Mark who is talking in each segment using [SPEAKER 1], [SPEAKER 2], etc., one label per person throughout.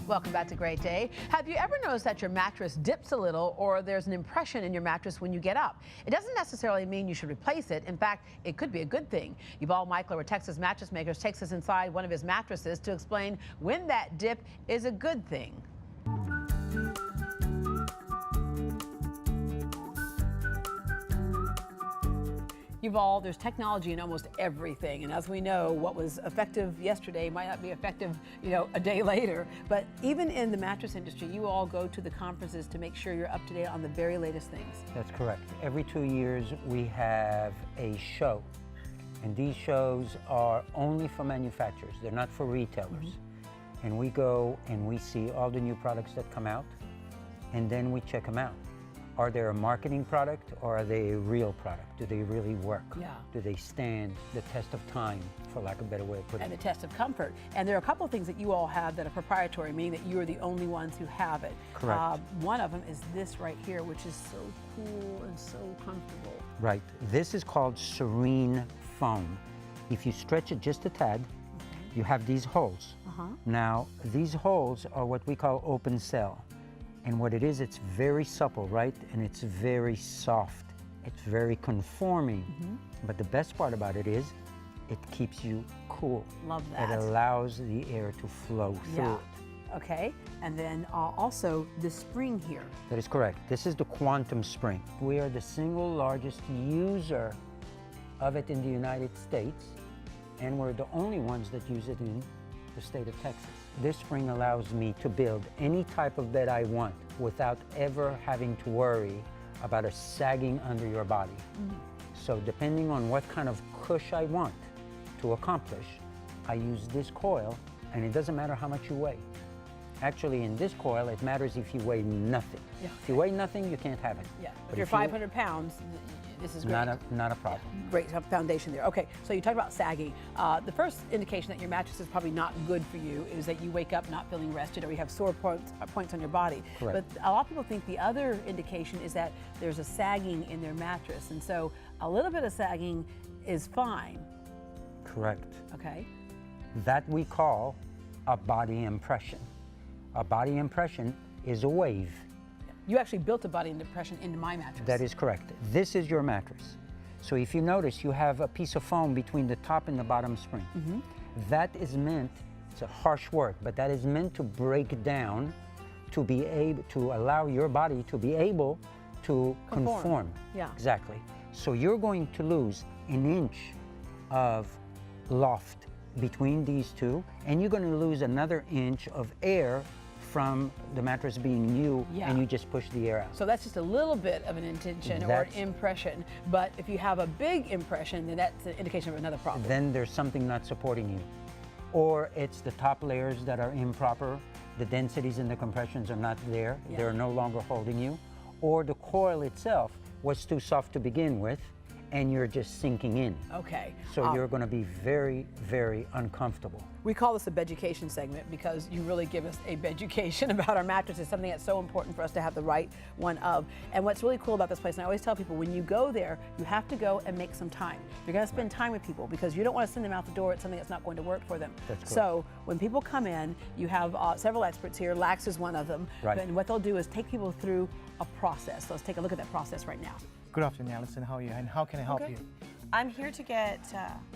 [SPEAKER 1] Welcome back to Great Day. Have you ever noticed that your mattress dips a little or there's an impression in your mattress when you get up? It doesn't necessarily mean you should replace it. In fact, it could be a good thing. Yuval Michler with Texas Mattress Makers takes us inside one of his mattresses to explain when that dip is a good thing. Yuval, there's technology in almost everything, and as we know, what was effective yesterday might not be effective, a day later. But even in the mattress industry, you all go to the conferences to make sure you're up to date on the very latest things.
[SPEAKER 2] That's correct. Every 2 years, we have a show, and these shows are only for manufacturers. They're not for retailers. And we go and we see all the new products that come out, and then we check them out. Are they a marketing product or are they a real product? Do they really work?
[SPEAKER 1] Yeah.
[SPEAKER 2] Do they stand the test of time, for lack of a better way of putting it?
[SPEAKER 1] And the test of comfort. And there are a couple of things that you all have that are proprietary, meaning that you are the only ones who have it.
[SPEAKER 2] Correct.
[SPEAKER 1] One of them is this right here, which is so cool and so comfortable.
[SPEAKER 2] Right. This is called Serene Foam. If you stretch it just a tad, you have these holes. Now, these holes are what we call open cell. And what it is, it's very supple, right? And it's very soft. It's very conforming. But the best part about it is, it keeps you cool.
[SPEAKER 1] Love that.
[SPEAKER 2] It allows the air to flow through it.
[SPEAKER 1] Okay, and then also the spring here.
[SPEAKER 2] That is correct. This is the quantum spring. We are the single largest user of it in the United States, and we're the only ones that use it in the state of Texas. This spring allows me to build any type of bed I want without ever having to worry about a sagging under your body. So depending on what kind of cush I want to accomplish, I use this coil, and it doesn't matter how much you weigh. Actually, in this coil, it matters if you weigh nothing. If you weigh nothing, you can't have it.
[SPEAKER 1] But if you're 500 pounds, this is great.
[SPEAKER 2] Not a problem.
[SPEAKER 1] Great foundation there. Okay, so you talked about sagging. The first indication that your mattress is probably not good for you is that you wake up not feeling rested or you have sore points on your body.
[SPEAKER 2] Correct.
[SPEAKER 1] But a lot of people think the other indication is that there's a sagging in their mattress. And so a little bit of sagging is fine.
[SPEAKER 2] Correct.
[SPEAKER 1] Okay.
[SPEAKER 2] That we call a body impression. A body impression is a wave.
[SPEAKER 1] You actually built a body impression into my mattress.
[SPEAKER 2] That is correct. This is your mattress. So if you notice, you have a piece of foam between the top and the bottom spring. That is meant, it's a harsh word, but that is meant to break down to be able to allow your body to be able to conform.
[SPEAKER 1] Yeah.
[SPEAKER 2] Exactly. So you're going to lose an inch of loft between these two, and you're going to lose another inch of air from the mattress being new, and you just push the air out.
[SPEAKER 1] So that's just a little bit of an intention or an impression, but if you have a big impression, then that's an indication of another problem.
[SPEAKER 2] Then there's something not supporting you. Or it's the top layers that are improper, the densities and the compressions are not there, they're no longer holding you, or the coil itself was too soft to begin with, and you're just sinking in.
[SPEAKER 1] Okay.
[SPEAKER 2] So you're going to be very, very uncomfortable.
[SPEAKER 1] We call this a beducation segment because you really give us a beducation about our mattresses, something that's so important for us to have the right one of. And what's really cool about this place, and I always tell people, when you go there, you have to go and make some time. You're going to spend time with people because you don't want to send them out the door at something that's not going to work for them.
[SPEAKER 2] That's correct.
[SPEAKER 1] So when people come in, you have several experts here. Lax is one of them.
[SPEAKER 2] Right.
[SPEAKER 1] And what they'll do is take people through a process. So let's take a look at that process right now.
[SPEAKER 3] Good afternoon, Allison. How are you? And how can I help you?
[SPEAKER 4] I'm here to get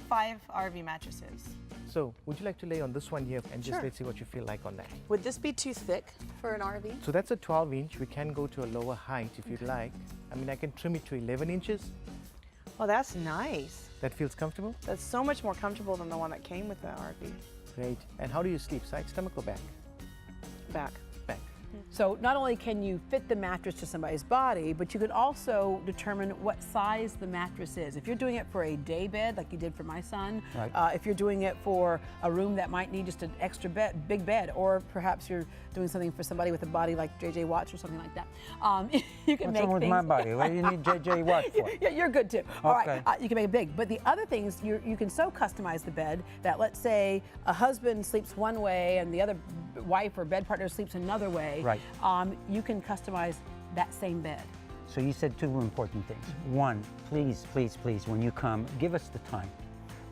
[SPEAKER 4] 5 RV mattresses.
[SPEAKER 3] So, would you like to lay on this one here and just let's see what you feel like on that?
[SPEAKER 4] Would this be too thick for an RV?
[SPEAKER 3] So that's a 12-inch. We can go to a lower height if you'd like. I mean, I can trim it to 11 inches.
[SPEAKER 4] Oh, that's nice.
[SPEAKER 3] That feels comfortable?
[SPEAKER 4] That's so much more comfortable than the one that came with the RV.
[SPEAKER 3] Great. And how do you sleep? Side, stomach, or back?
[SPEAKER 4] Back.
[SPEAKER 3] Back.
[SPEAKER 1] So not only can you fit the mattress to somebody's body, but you can also determine what size the mattress is. If you're doing it for a day bed, like you did for my son, if you're doing it for a room that might need just an extra big bed, or perhaps you're doing something for somebody with a body like JJ Watts or something like that, you can make
[SPEAKER 2] What's wrong with my body? What do you need JJ Watts for?
[SPEAKER 1] Yeah, you're good too. All right, you can make it big. But the other things, you can so customize the bed that, let's say a husband sleeps one way and the other wife or bed partner sleeps another way.
[SPEAKER 2] Right.
[SPEAKER 1] You can customize that same bed.
[SPEAKER 2] So you said 2 important things. One, please, please, please, when you come, give us the time.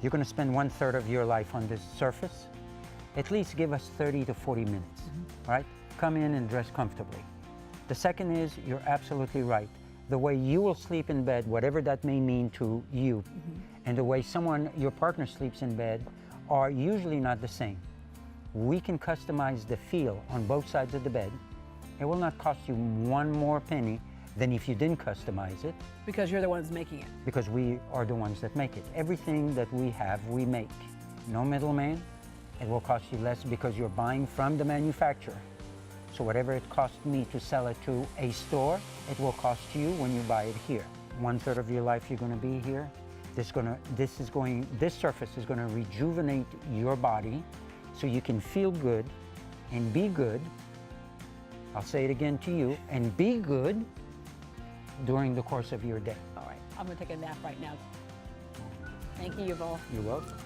[SPEAKER 2] You're going to spend 1/3 of your life on this surface. at least give us 30 to 40 minutes, all right? Come in and dress comfortably. The second is, you're absolutely right. The way you will sleep in bed, whatever that may mean to you, and the way your partner sleeps in bed are usually not the same. We can customize the feel on both sides of the bed. It will not cost you one more penny than if you didn't customize it.
[SPEAKER 1] Because you're the ones making it.
[SPEAKER 2] Because we are the ones that make it. Everything that we have, we make. No middleman. It will cost you less because you're buying from the manufacturer. So whatever it cost me to sell it to a store, it will cost you when you buy it here. 1/3 of your life you're going to be here. This surface is going to rejuvenate your body so you can feel good and be good. I'll say it again to you, and be good during the course of your day.
[SPEAKER 1] All right, I'm going to take a nap right now. Thank you, Yuval.
[SPEAKER 2] You're welcome.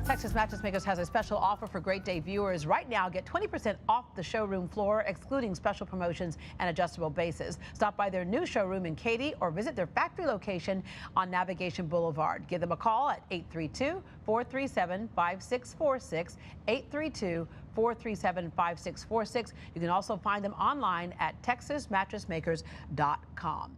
[SPEAKER 1] Texas Mattress Makers has a special offer for Great Day viewers. Right now, get 20% off the showroom floor, excluding special promotions and adjustable bases. Stop by their new showroom in Katy or visit their factory location on Navigation Boulevard. Give them a call at 832-437-5646, 832-437-5646. You can also find them online at texasmattressmakers.com.